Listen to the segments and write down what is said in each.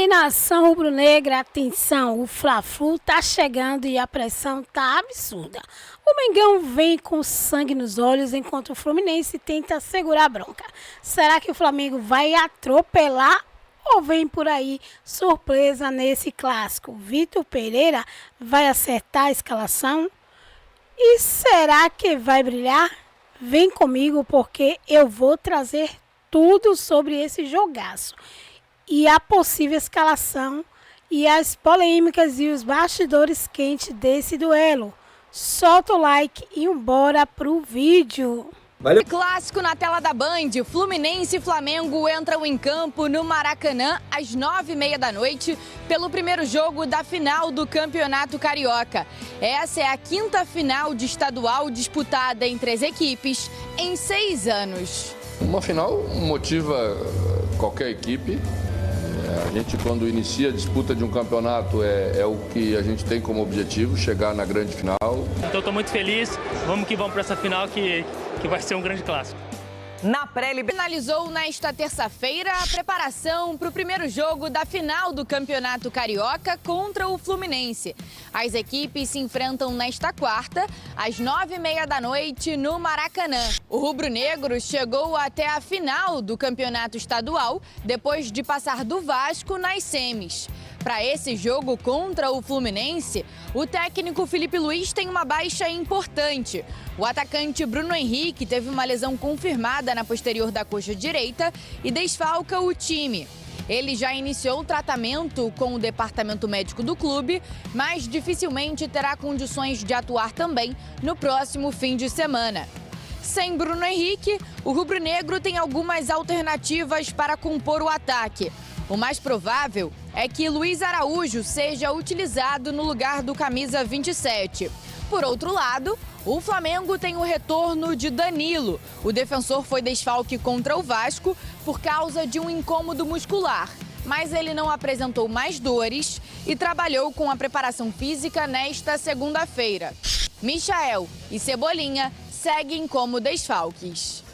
nação rubro-negra, atenção, o Fla-Flu tá chegando e a pressão tá absurda. O Mengão vem com sangue nos olhos enquanto o Fluminense tenta segurar a bronca. Será que o Flamengo vai atropelar ou vem por aí surpresa nesse clássico? Vitor Pereira vai acertar a escalação? E será que vai brilhar? Vem comigo porque eu vou trazer tudo sobre esse jogaço. E a possível escalação e as polêmicas e os bastidores quentes desse duelo. Solta o like e bora pro vídeo. Valeu. Clássico na tela da Band, Fluminense e Flamengo entram em campo no Maracanã às 9h30 da noite pelo primeiro jogo da final do Campeonato Carioca. Essa é a quinta final de estadual disputada entre as equipes em 6 anos. Uma final motiva qualquer equipe. A gente, quando inicia a disputa de um campeonato, é o que a gente tem como objetivo, chegar na grande final. Então estou muito feliz, vamos que vamos para essa final que vai ser um grande clássico. Na finalizou nesta terça-feira a preparação para o primeiro jogo da final do Campeonato Carioca contra o Fluminense. As equipes se enfrentam nesta quarta, às 9h30 da noite, no Maracanã. O rubro-negro chegou até a final do Campeonato Estadual, depois de passar do Vasco nas semis. Para esse jogo contra o Fluminense, o técnico Felipe Luiz tem uma baixa importante. O atacante Bruno Henrique teve uma lesão confirmada na posterior da coxa direita e desfalca o time. Ele já iniciou o tratamento com o departamento médico do clube, mas dificilmente terá condições de atuar também no próximo fim de semana. Sem Bruno Henrique, o rubro-negro tem algumas alternativas para compor o ataque. O mais provável é que Luiz Araújo seja utilizado no lugar do camisa 27. Por outro lado, o Flamengo tem o retorno de Danilo. O defensor foi desfalque contra o Vasco por causa de um incômodo muscular, mas ele não apresentou mais dores e trabalhou com a preparação física nesta segunda-feira. Michael e Cebolinha seguem como desfalques.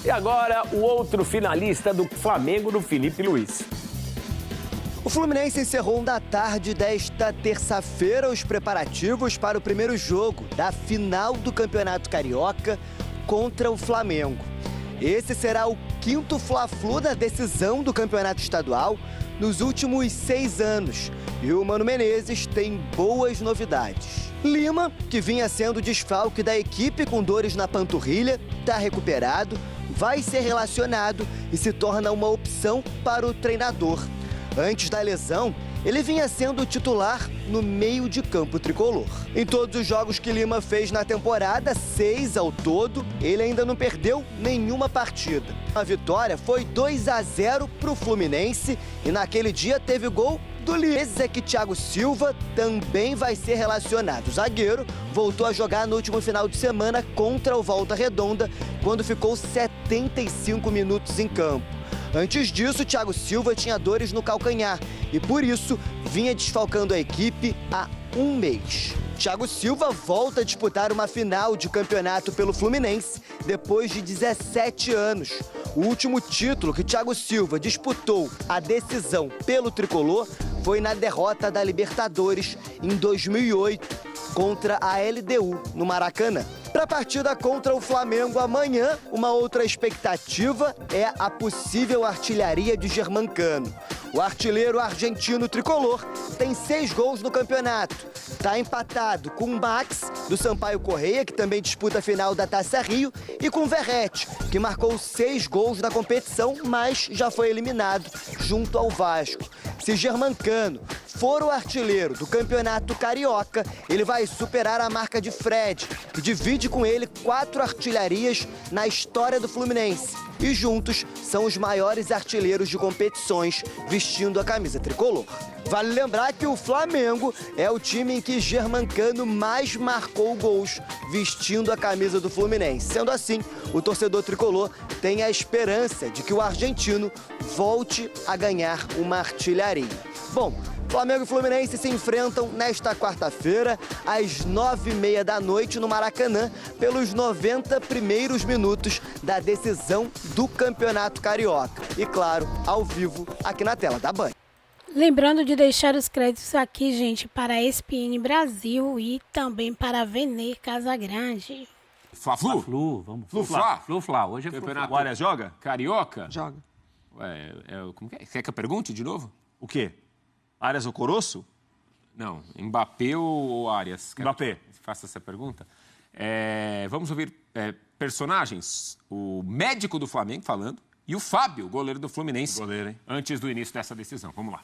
E agora, o outro finalista do Flamengo, do Felipe Luiz. O Fluminense encerrou na tarde desta terça-feira os preparativos para o primeiro jogo da final do Campeonato Carioca contra o Flamengo. Esse será o quinto Fla-Flu da decisão do Campeonato Estadual nos últimos 6 anos. E o Mano Menezes tem boas novidades. Lima, que vinha sendo desfalque da equipe com dores na panturrilha, está recuperado, vai ser relacionado e se torna uma opção para o treinador. Antes da lesão, ele vinha sendo titular no meio de campo tricolor. Em todos os jogos que Lima fez na temporada, 6 ao todo, ele ainda não perdeu nenhuma partida. A vitória foi 2-0 para o Fluminense e naquele dia teve gol do Liese, que Thiago Silva também vai ser relacionado. O zagueiro voltou a jogar no último final de semana contra o Volta Redonda, quando ficou 75 minutos em campo. Antes disso, Thiago Silva tinha dores no calcanhar e, por isso, vinha desfalcando a equipe há 1 mês. Thiago Silva volta a disputar uma final de campeonato pelo Fluminense depois de 17 anos. O último título que Thiago Silva disputou a decisão pelo tricolor foi na derrota da Libertadores em 2008 contra a LDU no Maracanã. Para a partida contra o Flamengo amanhã, uma outra expectativa é a possível artilharia de Germancano. O artilheiro argentino tricolor tem 6 gols no campeonato. Está empatado com o Max, do Sampaio Corrêa, que também disputa a final da Taça Rio, e com o Verratti, que marcou 6 gols na competição, mas já foi eliminado junto ao Vasco. Se Germancano for o artilheiro do Campeonato Carioca, ele vai superar a marca de Fred, que divide com ele 4 artilharias na história do Fluminense. E juntos são os maiores artilheiros de competições vestindo a camisa tricolor. Vale lembrar que o Flamengo é o time em que Germancano mais marcou gols vestindo a camisa do Fluminense. Sendo assim, o torcedor tricolor tem a esperança de que o argentino volte a ganhar uma artilharia. Bom, Flamengo e Fluminense se enfrentam nesta quarta-feira, às 9h30 da noite, no Maracanã, pelos 90 primeiros minutos da decisão do Campeonato Carioca. E, claro, ao vivo, aqui na tela da Band. Lembrando de deixar os créditos aqui, gente, para a ESPN Brasil e também para a Venê Casagrande. Fla-Flu? Flu, vamos. Flu-Fla? Flu-Fla. Hoje é Campeonato. Flu-Fla. O Arias joga? Carioca? Joga. Como que é? Quer que eu pergunte de novo? O quê? Arias ou Coroço? Não, Mbappé ou Arias? Mbappé. Faça essa pergunta. Vamos ouvir personagens. O médico do Flamengo falando e o Fábio, goleiro do Fluminense. Goleiro, hein? Antes do início dessa decisão. Vamos lá.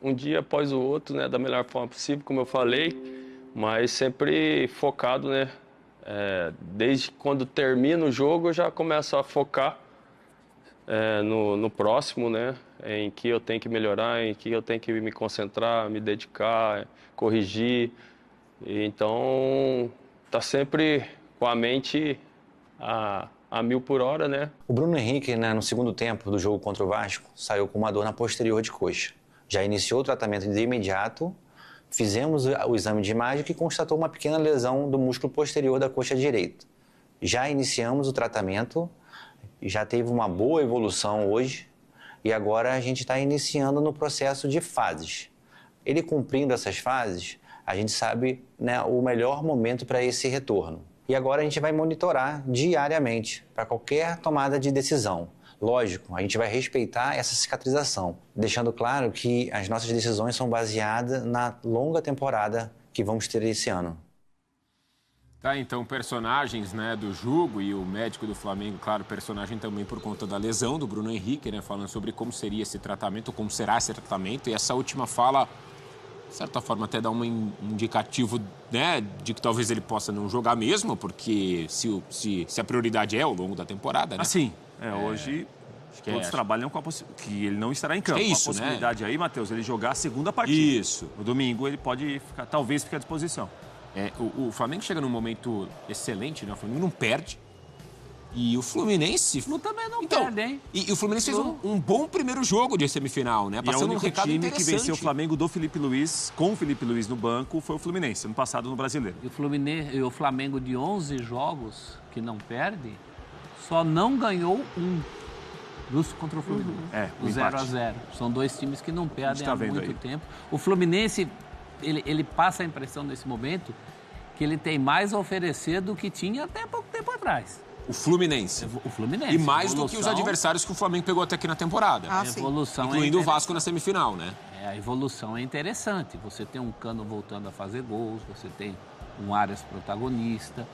Um dia após o outro, né, da melhor forma possível, como eu falei, mas sempre focado, né? Desde quando termina o jogo, eu já começo a focar no próximo, né? Em que eu tenho que melhorar, em que eu tenho que me concentrar, me dedicar, corrigir. Então, tá sempre com a mente a 1000 por hora, né? O Bruno Henrique, né, no segundo tempo do jogo contra o Vasco, saiu com uma dor na posterior de coxa. Já iniciou o tratamento de imediato, fizemos o exame de imagem que constatou uma pequena lesão do músculo posterior da coxa direita. Já iniciamos o tratamento, já teve uma boa evolução hoje e agora a gente está iniciando no processo de fases. Ele cumprindo essas fases, a gente sabe, né, o melhor momento para esse retorno. E agora a gente vai monitorar diariamente para qualquer tomada de decisão. Lógico, a gente vai respeitar essa cicatrização, deixando claro que as nossas decisões são baseadas na longa temporada que vamos ter esse ano. Tá, então, personagens, né, do jogo e o médico do Flamengo, claro, personagem também por conta da lesão do Bruno Henrique, né, falando sobre como seria esse tratamento, como será esse tratamento. E essa última fala, de certa forma, até dá um indicativo, né, de que talvez ele possa não jogar mesmo, porque se a prioridade é ao longo da temporada, né? Assim, hoje todos trabalham com que ele não estará em campo. Isso, a possibilidade, né, aí, Matheus, ele jogar a segunda partida. Isso. No domingo ele pode talvez ficar à disposição. O Flamengo chega num momento excelente, né? O Flamengo não perde. E o Fluminense... O Flu também não perde, hein? E o Fluminense fez um bom primeiro jogo de semifinal, né? Passando um recado time interessante. que venceu o Flamengo do Felipe Luiz, com o Felipe Luiz no banco, foi o Fluminense, ano passado no Brasileiro. E o Flamengo de 11 jogos que não perde, só não ganhou um. Justo contra o Fluminense. O 0-0. São dois times que não perdem há muito tempo. O Fluminense, ele passa a impressão nesse momento que ele tem mais a oferecer do que tinha até pouco tempo atrás. O Fluminense. O Fluminense. E mais do que os adversários que o Flamengo pegou até aqui na temporada. A evolução incluindo o Vasco na semifinal, né? A evolução é interessante. Você tem um Cano voltando a fazer gols, você tem um Arias protagonista,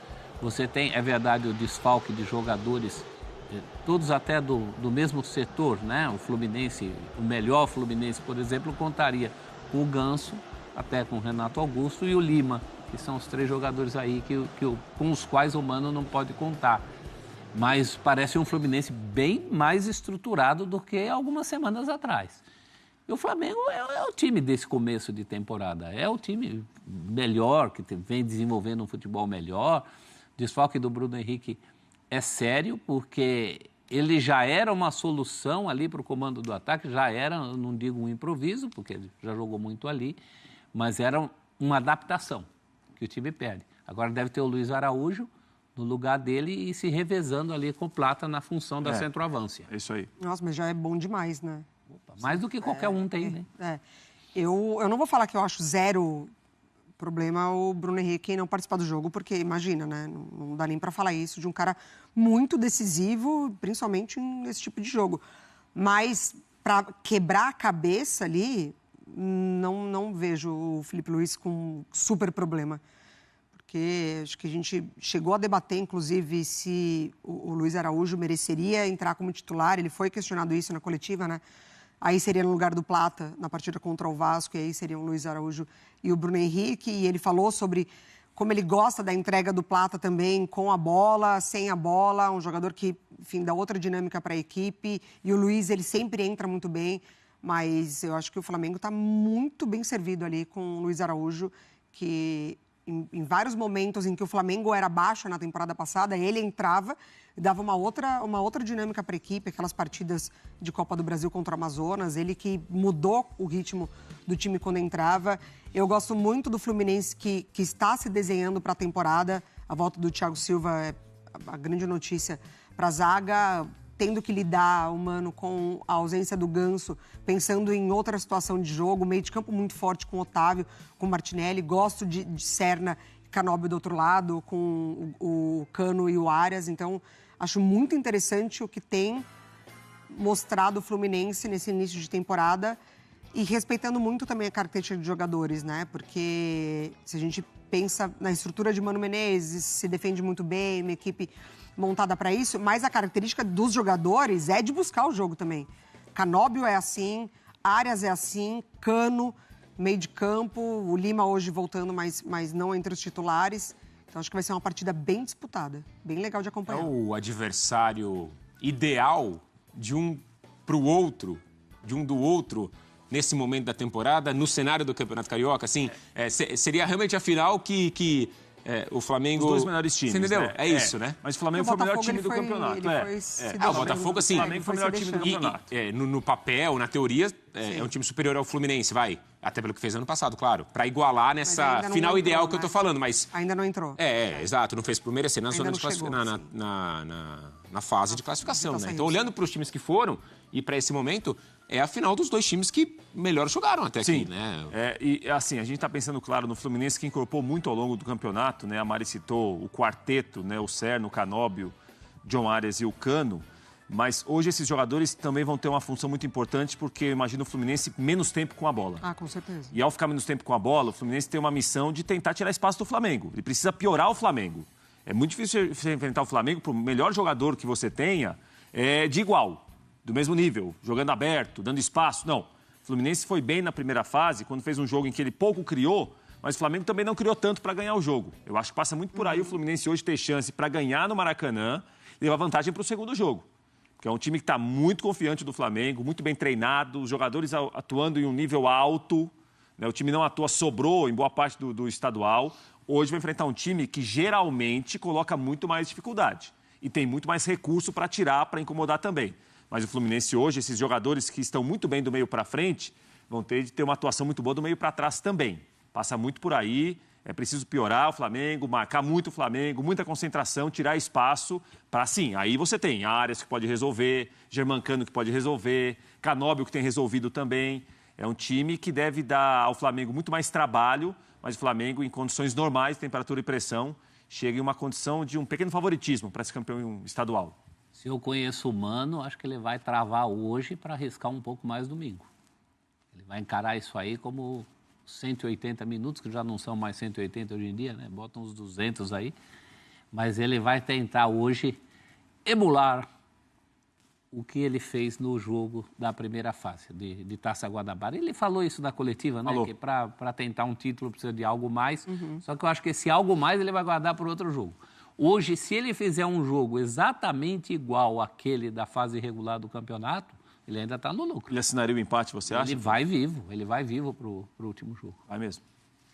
você tem, é verdade, o desfalque de jogadores, todos até do mesmo setor, né? O Fluminense, o melhor Fluminense, por exemplo, contaria com o Ganso, até com o Renato Augusto e o Lima, que são os 3 jogadores aí com os quais o Mano não pode contar. Mas parece um Fluminense bem mais estruturado do que algumas semanas atrás. E o Flamengo é o time desse começo de temporada. É o time melhor, que vem desenvolvendo um futebol melhor. O desfalque do Bruno Henrique é sério, porque ele já era uma solução ali para o comando do ataque. Já era, não digo um improviso, porque ele já jogou muito ali, mas era uma adaptação que o time perde. Agora deve ter o Luiz Araújo no lugar dele e se revezando ali com o Plata na função da centroavância. É isso aí. Nossa, mas já é bom demais, né? Opa, mais do que qualquer um tem, né? Eu não vou falar que eu acho zero problema o Bruno Henrique não participar do jogo, porque imagina, né? Não dá nem para falar isso de um cara muito decisivo, principalmente nesse tipo de jogo. Mas para quebrar a cabeça ali, não vejo o Felipe Luiz com super problema. Porque acho que a gente chegou a debater, inclusive, se o Luiz Araújo mereceria entrar como titular. Ele foi questionado isso na coletiva, né? Aí seria no lugar do Plata, na partida contra o Vasco, e aí seriam o Luiz Araújo e o Bruno Henrique. E ele falou sobre como ele gosta da entrega do Plata também, com a bola, sem a bola. Um jogador que, enfim, dá outra dinâmica para a equipe. E o Luiz, ele sempre entra muito bem. Mas eu acho que o Flamengo está muito bem servido ali com o Luiz Araújo, que em vários momentos em que o Flamengo era baixo na temporada passada, ele entrava e dava uma outra dinâmica para a equipe, aquelas partidas de Copa do Brasil contra o Amazonas, ele que mudou o ritmo do time quando entrava. Eu gosto muito do Fluminense que está se desenhando para a temporada. A volta do Thiago Silva é a grande notícia para a zaga. tendo que lidar, o Mano, com a ausência do Ganso, pensando em outra situação de jogo, meio de campo muito forte com o Otávio, com o Martinelli, gosto de Serna e Canóbio do outro lado, com o Cano e o Arias, então acho muito interessante o que tem mostrado o Fluminense nesse início de temporada e respeitando muito também a característica de jogadores, né? Porque se a gente pensa na estrutura de Mano Menezes, se defende muito bem, uma equipe montada para isso, mas a característica dos jogadores é de buscar o jogo também. Canóbio é assim, Arias é assim, Cano, meio de campo, o Lima hoje voltando, mas não entre os titulares. Então acho que vai ser uma partida bem disputada, bem legal de acompanhar. É o adversário ideal de um para o outro, de um do outro, nesse momento da temporada, no cenário do Campeonato Carioca, assim, seria realmente a final que o Flamengo... Os dois melhores times, você entendeu? né? É isso, né? Mas o Flamengo foi o melhor time do campeonato. O Botafogo, assim... O Flamengo foi o melhor time do campeonato. No papel, na teoria, é um time superior ao Fluminense, vai. Até pelo que fez ano passado, claro. Para igualar nessa final entrou, ideal que eu tô falando, mas... Ainda não entrou. Exato. Não fez por merecer na zona de na fase de classificação, né? Então, olhando para os times que foram e para esse momento, é a final dos dois times que melhor jogaram até aqui, né? E assim, a gente está pensando, claro, no Fluminense, que incorporou muito ao longo do campeonato, né? A Mari citou o quarteto, né? O Serno, o Canóbio, John Arias e o Cano. Mas hoje esses jogadores também vão ter uma função muito importante, porque eu imagino o Fluminense menos tempo com a bola. Ah, com certeza. E ao ficar menos tempo com a bola, o Fluminense tem uma missão de tentar tirar espaço do Flamengo. Ele precisa piorar o Flamengo. É muito difícil você enfrentar o Flamengo, para o melhor jogador que você tenha, de igual, do mesmo nível, jogando aberto, dando espaço. Não. O Fluminense foi bem na primeira fase, quando fez um jogo em que ele pouco criou, mas o Flamengo também não criou tanto para ganhar o jogo. Eu acho que passa muito por aí o Fluminense hoje ter chance para ganhar no Maracanã e levar vantagem para o segundo jogo. Porque é um time que está muito confiante do Flamengo, muito bem treinado, os jogadores atuando em um nível alto, né? O time não atua, sobrou em boa parte do estadual. Hoje vai enfrentar um time que geralmente coloca muito mais dificuldade e tem muito mais recurso para tirar, para incomodar também. Mas o Fluminense hoje, esses jogadores que estão muito bem do meio para frente, vão ter de ter uma atuação muito boa do meio para trás também. Passa muito por aí, é preciso piorar o Flamengo, marcar muito o Flamengo, muita concentração, tirar espaço para, sim, aí você tem Arias que pode resolver, Germancano que pode resolver, Canóbio que tem resolvido também. É um time que deve dar ao Flamengo muito mais trabalho, mas o Flamengo, em condições normais, temperatura e pressão, chega em uma condição de um pequeno favoritismo para esse campeão estadual. Se eu conheço o Mano, acho que ele vai travar hoje para arriscar um pouco mais domingo. Ele vai encarar isso aí como 180 minutos, que já não são mais 180 hoje em dia, né? Botam uns 200 aí. Mas ele vai tentar hoje emular o que ele fez no jogo da primeira fase de Taça Guanabara. Ele falou isso na coletiva, né? Que para tentar um título precisa de algo mais. Só que eu acho que esse algo mais ele vai guardar para outro jogo. Hoje, se ele fizer um jogo exatamente igual àquele da fase regular do campeonato, ele ainda está no lucro. Ele assinaria o empate, você acha? Ele vai vivo para o último jogo. Vai mesmo.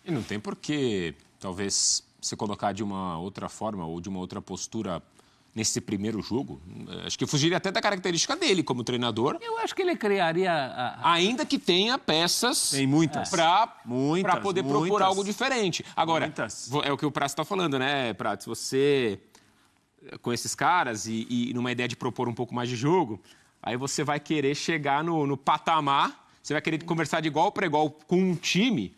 E não tem por que, talvez, se colocar de uma outra forma ou de uma outra postura nesse primeiro jogo. Acho que fugiria até da característica dele como treinador. Eu acho que ele criaria... Ainda que tenha peças... Tem muitas. Para poder propor algo diferente. Agora, é o que o Prato está falando, né, Prato? Se você, com esses caras e numa ideia de propor um pouco mais de jogo, aí você vai querer chegar no patamar, você vai querer conversar de igual para igual com um time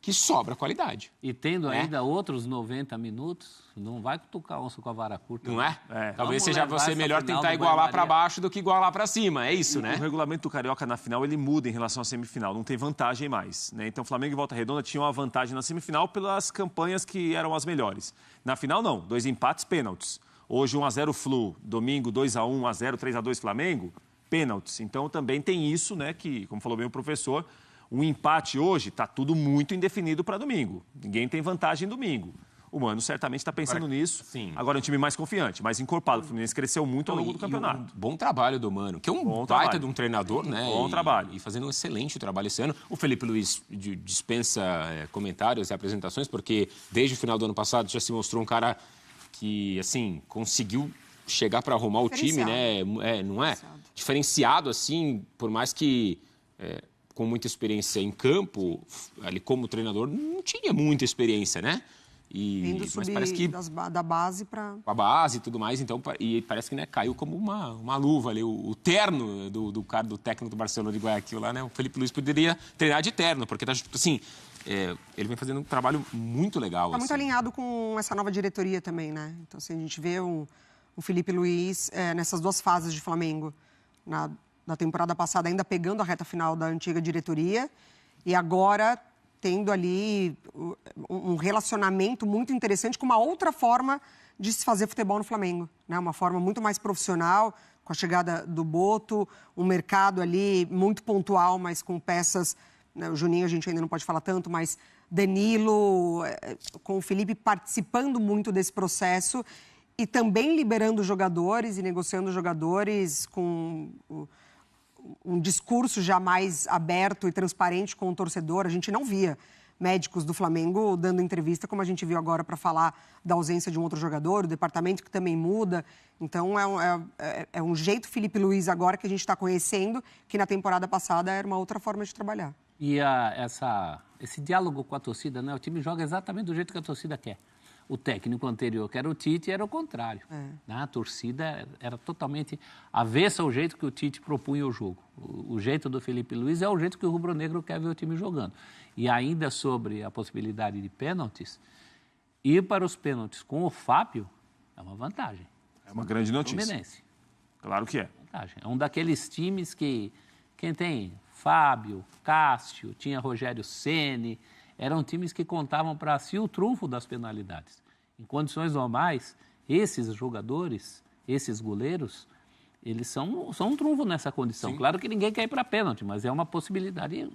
que sobra qualidade. E tendo ainda outros 90 minutos, não vai cutucar onça com a vara curta. Não é? Talvez seja você melhor tentar igualar para baixo do que igualar para cima. É isso, né? O regulamento do Carioca na final, ele muda em relação à semifinal. Não tem vantagem mais, né? Então, Flamengo e Volta Redonda tinham uma vantagem na semifinal pelas campanhas que eram as melhores. Na final, não. 2 empates, pênaltis. Hoje, 1-0 Flu. Domingo, 2-1, 1-0, 3-2 Flamengo. Pênaltis. Então, também tem isso, né? Que, como falou bem o professor... Um empate hoje, está tudo muito indefinido para domingo. Ninguém tem vantagem domingo. O Mano certamente está pensando nisso. Sim. Agora é um time mais confiante, mais encorpado. O Fluminense cresceu muito ao longo do campeonato. Bom trabalho do Mano, que é um baita de um treinador, né? Bom trabalho. E fazendo um excelente trabalho esse ano. O Felipe Luiz dispensa comentários e apresentações, porque desde o final do ano passado já se mostrou um cara que, assim, conseguiu chegar para arrumar o time, né? Não é? Diferenciado, assim, por mais que... com muita experiência em campo, ali como treinador, não tinha muita experiência, né? Mas parece que da base para a base e tudo mais, então, e parece que, né, caiu como uma luva ali, o terno do cara, do técnico do Barcelona de Guayaquil lá, né, o Felipe Luís poderia treinar de terno, porque tá, assim, ele vem fazendo um trabalho muito legal. Está muito alinhado com essa nova diretoria também, né? Então, assim, a gente vê o Felipe Luís nessas duas fases de Flamengo, na temporada passada ainda pegando a reta final da antiga diretoria e agora tendo ali um relacionamento muito interessante com uma outra forma de se fazer futebol no Flamengo, né? Uma forma muito mais profissional, com a chegada do Boto, um mercado ali muito pontual, mas com peças, né? O Juninho a gente ainda não pode falar tanto, mas Danilo, com o Felipe participando muito desse processo e também liberando jogadores e negociando jogadores com um discurso já mais aberto e transparente com o torcedor. A gente não via médicos do Flamengo dando entrevista como a gente viu agora para falar da ausência de um outro jogador, o departamento que também muda. Então, é um jeito Felipe Luís agora que a gente está conhecendo, que na temporada passada era uma outra forma de trabalhar. E esse diálogo com a torcida, né? O time joga exatamente do jeito que a torcida quer. O técnico anterior, que era o Tite, era o contrário. Né? A torcida era totalmente avessa ao jeito que o Tite propunha o jogo. O jeito do Felipe Luís é o jeito que o rubro-negro quer ver o time jogando. E ainda sobre a possibilidade de pênaltis, ir para os pênaltis com o Fábio é uma vantagem. É uma grande notícia. Fluminense. Claro que é. Vantagem. É um daqueles times que quem tem Fábio, Cássio, tinha Rogério Ceni, eram times que contavam para si o trunfo das penalidades. Em condições normais, esses jogadores, esses goleiros, eles são um trunfo nessa condição. Sim. Claro que ninguém quer ir para pênalti, mas é uma possibilidade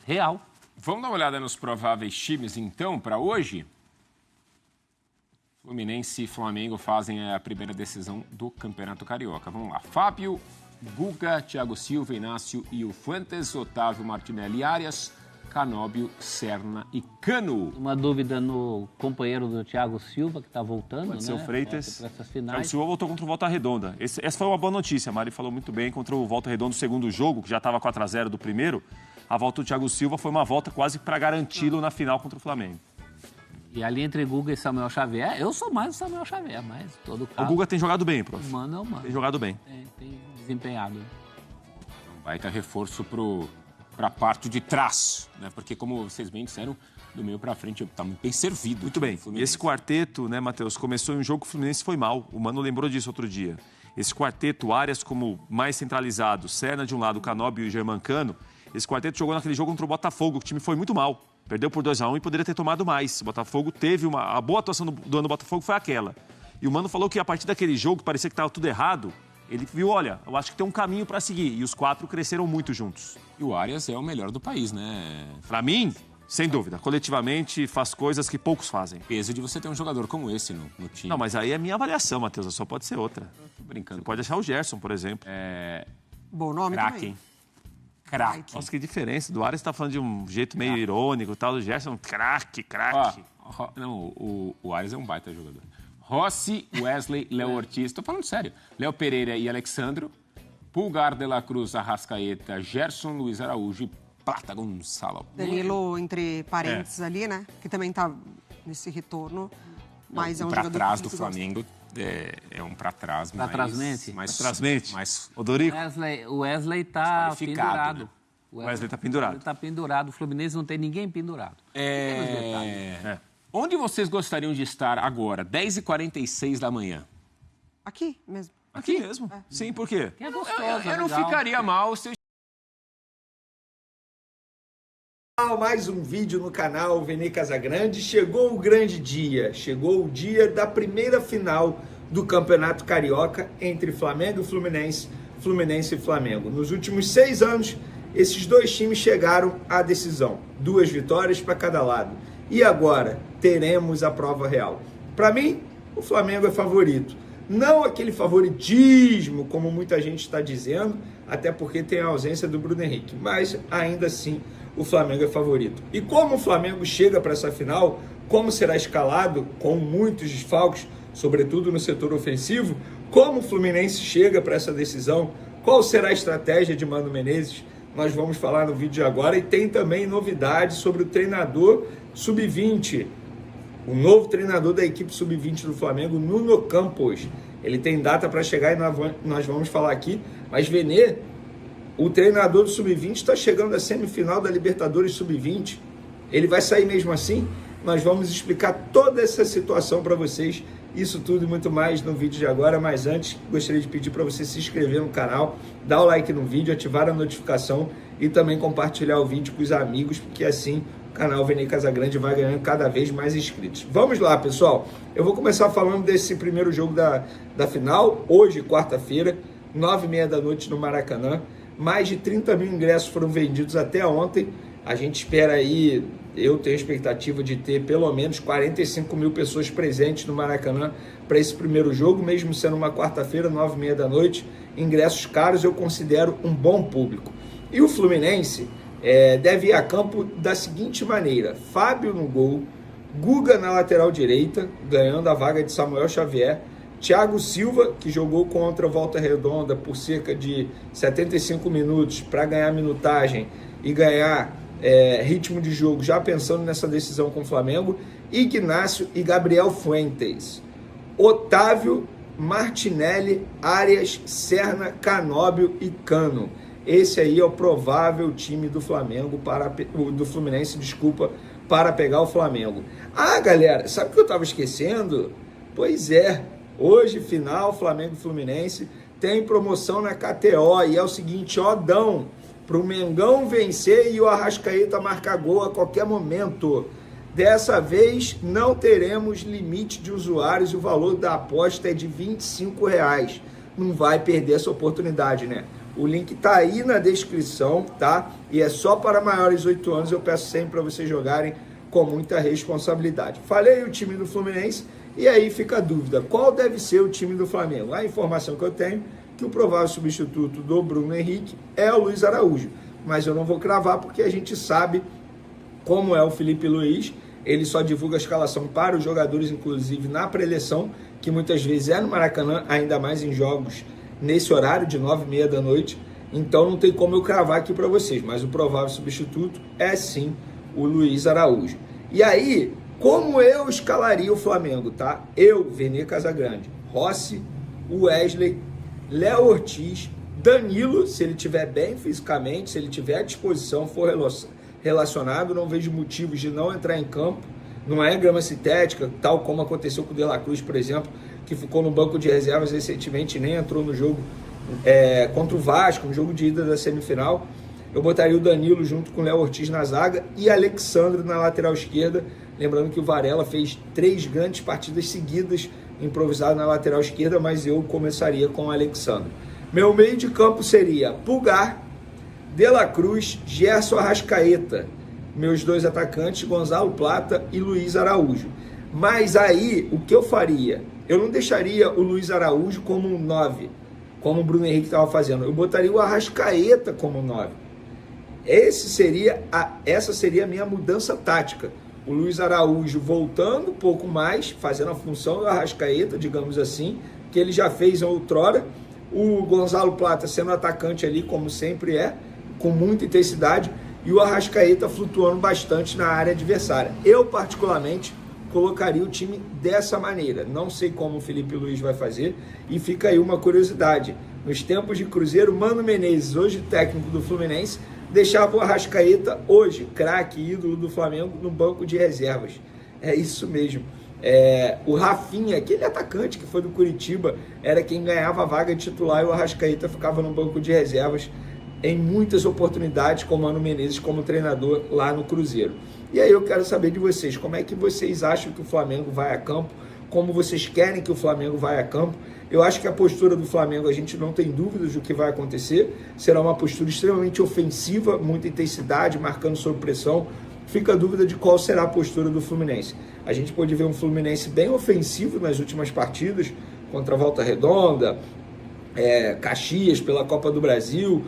real. Vamos dar uma olhada nos prováveis times, então, para hoje? Fluminense e Flamengo fazem a primeira decisão do Campeonato Carioca. Vamos lá. Fábio, Guga, Thiago Silva, Inácio e o Fuentes, Otávio, Martinelli, Arias, Canóbio, Serna e Cano. Uma dúvida no companheiro do Thiago Silva, que está voltando, Pode ser o Freitas. Thiago Silva voltou contra o Volta Redonda. Essa foi uma boa notícia. A Mari falou muito bem contra o Volta Redonda, o segundo jogo, que já estava 4-0 do primeiro. A volta do Thiago Silva foi uma volta quase para garanti-lo na final contra o Flamengo. E ali entre Guga e Samuel Xavier, eu sou mais o Samuel Xavier, mas todo caso... O Guga tem jogado bem, prof. Mano é o mano. Tem jogado bem. Tem desempenhado. Um baita reforço para a parte de trás, né? Porque, como vocês bem disseram, do meio para frente está muito bem servido. Muito bem. E esse quarteto, né, Matheus, começou em um jogo que o Fluminense foi mal. O Mano lembrou disso outro dia. Esse quarteto, Arias como mais centralizado, Serna de um lado, Canóbio e Germancano, esse quarteto jogou naquele jogo contra o Botafogo, que o time foi muito mal. Perdeu por 2-1 e poderia ter tomado mais. O Botafogo teve a boa atuação do ano do Botafogo foi aquela. E o Mano falou que a partir daquele jogo, que parecia que estava tudo errado, ele viu, olha, eu acho que tem um caminho para seguir. E os quatro cresceram muito juntos. E o Arias é o melhor do país, né? Para mim, sem dúvida. Coletivamente, faz coisas que poucos fazem. Peso de você ter um jogador como esse no time. Não, mas aí é minha avaliação, Matheus. Só pode ser outra. Tô brincando. Você pode achar o Gerson, por exemplo. Bom nome também. Craque. Nossa, que diferença. Do Arias tá falando de um jeito meio irônico e tal. Do Gerson, craque. Não, o Arias é um baita jogador. Rossi, Wesley, Léo Ortiz. Tô falando sério. Léo Pereira e Alexandro. Pulgar de la Cruz, Arrascaeta, Gerson, Luiz Araújo e Plata Gonçalo. Danilo entre parênteses ali, né? Que também tá nesse retorno. Mas é um jogador trás do Flamengo é um pra trás mais Odorico. O Wesley tá pendurado. Né? O Wesley tá pendurado. Ele tá pendurado. O Fluminense não tem ninguém pendurado. Onde vocês gostariam de estar agora? 10h46 da manhã. Aqui mesmo. Aqui mesmo? Sim, por quê? É gostoso, eu não ficaria mal se eu... Mais um vídeo no canal Vene Casagrande. Chegou o grande dia, chegou o dia da primeira final do Campeonato Carioca entre Flamengo e Fluminense, Fluminense e Flamengo. Nos últimos 6 anos, esses dois times chegaram à decisão, 2 vitórias para cada lado. E agora teremos a prova real. Para mim, o Flamengo é favorito. Não aquele favoritismo, como muita gente está dizendo, até porque tem a ausência do Bruno Henrique, mas ainda assim o Flamengo é favorito. E como o Flamengo chega para essa final, como será escalado, com muitos desfalques, sobretudo no setor ofensivo, como o Fluminense chega para essa decisão, qual será a estratégia de Mano Menezes, nós vamos falar no vídeo de agora. E tem também novidades sobre o treinador sub-20, o novo treinador da equipe sub-20 do Flamengo, Nuno Campos. Ele tem data para chegar e nós vamos falar aqui, mas Venê, o treinador do sub-20 está chegando à semifinal da Libertadores sub-20. Ele vai sair mesmo assim? Nós vamos explicar toda essa situação para vocês, isso tudo e muito mais no vídeo de agora, mas antes gostaria de pedir para você se inscrever no canal, dar o like no vídeo, ativar a notificação e também compartilhar o vídeo com os amigos, porque assim o canal Venê Casagrande vai ganhando cada vez mais inscritos. Vamos lá, pessoal, eu vou começar falando desse primeiro jogo da final, hoje, quarta-feira, 9h30 da noite no Maracanã. Mais de 30 mil ingressos foram vendidos até ontem. A gente espera aí, eu tenho a expectativa de ter pelo menos 45 mil pessoas presentes no Maracanã para esse primeiro jogo, mesmo sendo uma quarta-feira, 9h30 da noite. Ingressos caros, eu considero um bom público. E o Fluminense deve ir a campo da seguinte maneira: Fábio no gol, Guga na lateral direita, ganhando a vaga de Samuel Xavier, Thiago Silva, que jogou contra o Volta Redonda por cerca de 75 minutos para ganhar minutagem e ganhar ritmo de jogo, já pensando nessa decisão com o Flamengo, Ignácio e Gabriel Fuentes, Otávio, Martinelli, Arias, Serna, Canóbio e Cano. Esse aí é o provável time do Flamengo do Fluminense, para pegar o Flamengo. Ah, galera, sabe o que eu estava esquecendo? Pois é, hoje, final, Flamengo e Fluminense, tem promoção na KTO, e é o seguinte, dão para o Mengão vencer e o Arrascaeta marcar gol a qualquer momento. Dessa vez, não teremos limite de usuários, o valor da aposta é de R$25. Não vai perder essa oportunidade, né? O link tá aí na descrição, tá? E é só para maiores de 8 anos, eu peço sempre para vocês jogarem com muita responsabilidade. Falei o time do Fluminense, e aí fica a dúvida, qual deve ser o time do Flamengo? A informação que eu tenho, que o provável substituto do Bruno Henrique é o Luiz Araújo, mas eu não vou cravar porque a gente sabe como é o Felipe Luiz, ele só divulga a escalação para os jogadores, inclusive na pré-eleição, que muitas vezes é no Maracanã, ainda mais em jogos nesse horário de 9h30 da noite, então não tem como eu cravar aqui para vocês, mas o provável substituto é sim o Luiz Araújo. E aí, como eu escalaria o Flamengo, tá? Eu, Venê Casagrande, Rossi, Wesley, Léo Ortiz, Danilo, se ele estiver bem fisicamente, se ele tiver à disposição, for relacionado, não vejo motivos de não entrar em campo. Não é grama sintética, tal como aconteceu com o De La Cruz, por exemplo, que ficou no banco de reservas recentemente, nem entrou no jogo contra o Vasco, no jogo de ida da semifinal. Eu botaria o Danilo junto com o Léo Ortiz na zaga e Alexandre na lateral esquerda. Lembrando que o Varela fez 3 grandes partidas seguidas improvisado na lateral esquerda, mas eu começaria com o Alexandre. Meu meio de campo seria Pulgar, De La Cruz, Gerson Arrascaeta. Meus 2 atacantes, Gonzalo Plata e Luiz Araújo. Mas aí, o que eu faria? Eu não deixaria o Luiz Araújo como um 9, como o Bruno Henrique estava fazendo. Eu botaria o Arrascaeta como 9. Essa seria a minha mudança tática. O Luiz Araújo voltando um pouco mais, fazendo a função do Arrascaeta, digamos assim, que ele já fez outrora. O Gonzalo Plata sendo atacante ali, como sempre com muita intensidade. E o Arrascaeta flutuando bastante na área adversária. Eu, particularmente, colocaria o time dessa maneira. Não sei como o Felipe Luiz vai fazer. E fica aí uma curiosidade. Nos tempos de Cruzeiro, Mano Menezes, hoje técnico do Fluminense, deixava o Arrascaeta, hoje, craque, ídolo do Flamengo, no banco de reservas. É isso mesmo. O Rafinha, aquele atacante que foi do Curitiba, era quem ganhava a vaga de titular e o Arrascaeta ficava no banco de reservas em muitas oportunidades com o Mano Menezes como treinador lá no Cruzeiro. E aí eu quero saber de vocês, como é que vocês acham que o Flamengo vai a campo? Como vocês querem que o Flamengo vai a campo? Eu acho que a postura do Flamengo, a gente não tem dúvidas do que vai acontecer. Será uma postura extremamente ofensiva, muita intensidade, marcando sob pressão. Fica a dúvida de qual será a postura do Fluminense. A gente pode ver um Fluminense bem ofensivo nas últimas partidas, contra a Volta Redonda, Caxias pela Copa do Brasil.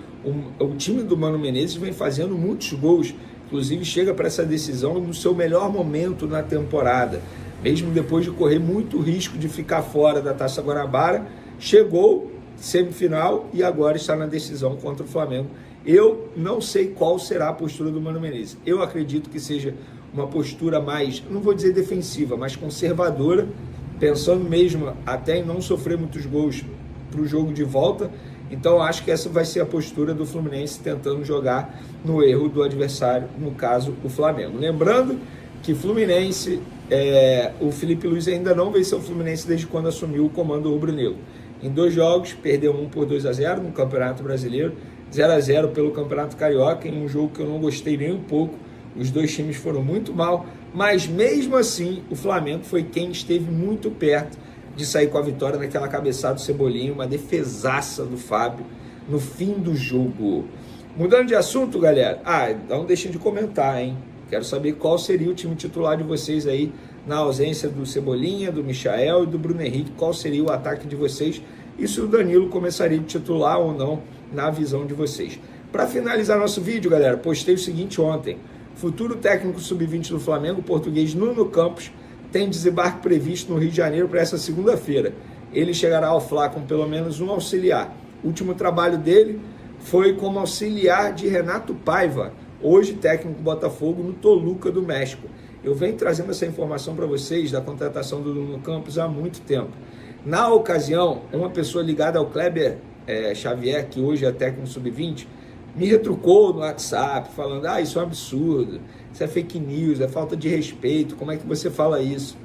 O time do Mano Menezes vem fazendo muitos gols, inclusive chega para essa decisão no seu melhor momento na temporada. Mesmo depois de correr muito risco de ficar fora da Taça Guanabara, chegou semifinal e agora está na decisão contra o Flamengo. Eu não sei qual será a postura do Mano Menezes. Eu acredito que seja uma postura mais, não vou dizer defensiva, mas conservadora, pensando mesmo até em não sofrer muitos gols para o jogo de volta. Então acho que essa vai ser a postura do Fluminense, tentando jogar no erro do adversário, no caso o Flamengo. Lembrando que Fluminense, o Felipe Luiz ainda não venceu o Fluminense desde quando assumiu o comando rubro-negro. Em 2 jogos, perdeu um por 2-0 no Campeonato Brasileiro, 0-0 pelo Campeonato Carioca, em um jogo que eu não gostei nem um pouco. Os 2 times foram muito mal, mas mesmo assim o Flamengo foi quem esteve muito perto de sair com a vitória naquela cabeçada do Cebolinha, uma defesaça do Fábio no fim do jogo. Mudando de assunto, galera, não deixem de comentar, hein? Quero saber qual seria o time titular de vocês aí, na ausência do Cebolinha, do Michael e do Bruno Henrique, qual seria o ataque de vocês e se o Danilo começaria de titular ou não na visão de vocês. Para finalizar nosso vídeo, galera, postei o seguinte ontem: futuro técnico sub-20 do Flamengo, o português Nuno Campos, tem desembarque previsto no Rio de Janeiro para essa segunda-feira. Ele chegará ao Fla com pelo menos um auxiliar. O último trabalho dele foi como auxiliar de Renato Paiva, hoje técnico do Botafogo, no Toluca do México. Eu venho trazendo essa informação para vocês da contratação do Nuno Campos há muito tempo. Na ocasião, uma pessoa ligada ao Kleber Xavier, que hoje é técnico sub-20, me retrucou no WhatsApp, falando, isso é um absurdo, isso é fake news, é falta de respeito, como é que você fala isso?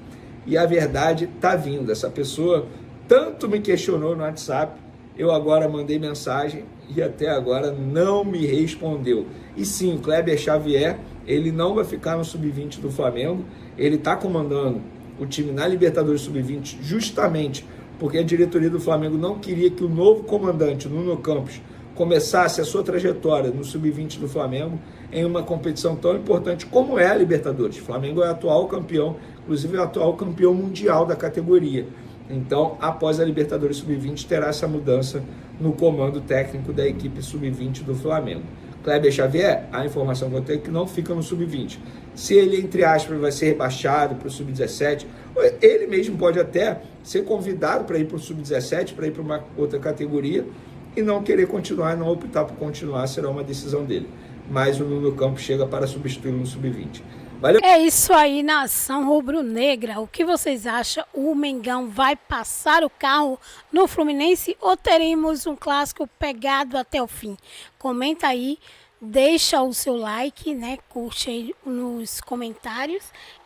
E a verdade está vindo. Essa pessoa tanto me questionou no WhatsApp, eu agora mandei mensagem e até agora não me respondeu. E sim, o Kleber Xavier, ele não vai ficar no sub-20 do Flamengo, ele está comandando o time na Libertadores sub-20 justamente porque a diretoria do Flamengo não queria que o novo comandante, Nuno Campos, começasse a sua trajetória no sub-20 do Flamengo em uma competição tão importante como é a Libertadores. O Flamengo é o atual campeão, inclusive é o atual campeão mundial da categoria. Então, após a Libertadores sub-20, terá essa mudança no comando técnico da equipe sub-20 do Flamengo. Kleber Xavier, a informação que eu tenho é que não fica no sub-20. Se ele, entre aspas, vai ser rebaixado para o sub-17, ele mesmo pode até ser convidado para ir para o sub-17, para ir para uma outra categoria, e não querer continuar, não optar por continuar, será uma decisão dele. Mas o Nuno Campos chega para substituí-lo no sub-20. Valeu? É isso aí, nação rubro-negra. O que vocês acham? O Mengão vai passar o carro no Fluminense ou teremos um clássico pegado até o fim? Comenta aí, deixa o seu like, né? Curte aí nos comentários.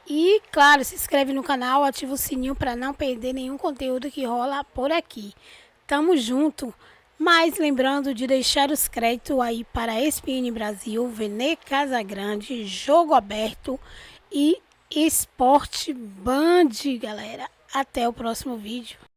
E, claro, se inscreve no canal, ativa o sininho para não perder nenhum conteúdo que rola por aqui. Tamo junto. Mas lembrando de deixar os créditos aí para a ESPN Brasil, Vene Casagrande, Jogo Aberto e Esporte Band, galera. Até o próximo vídeo.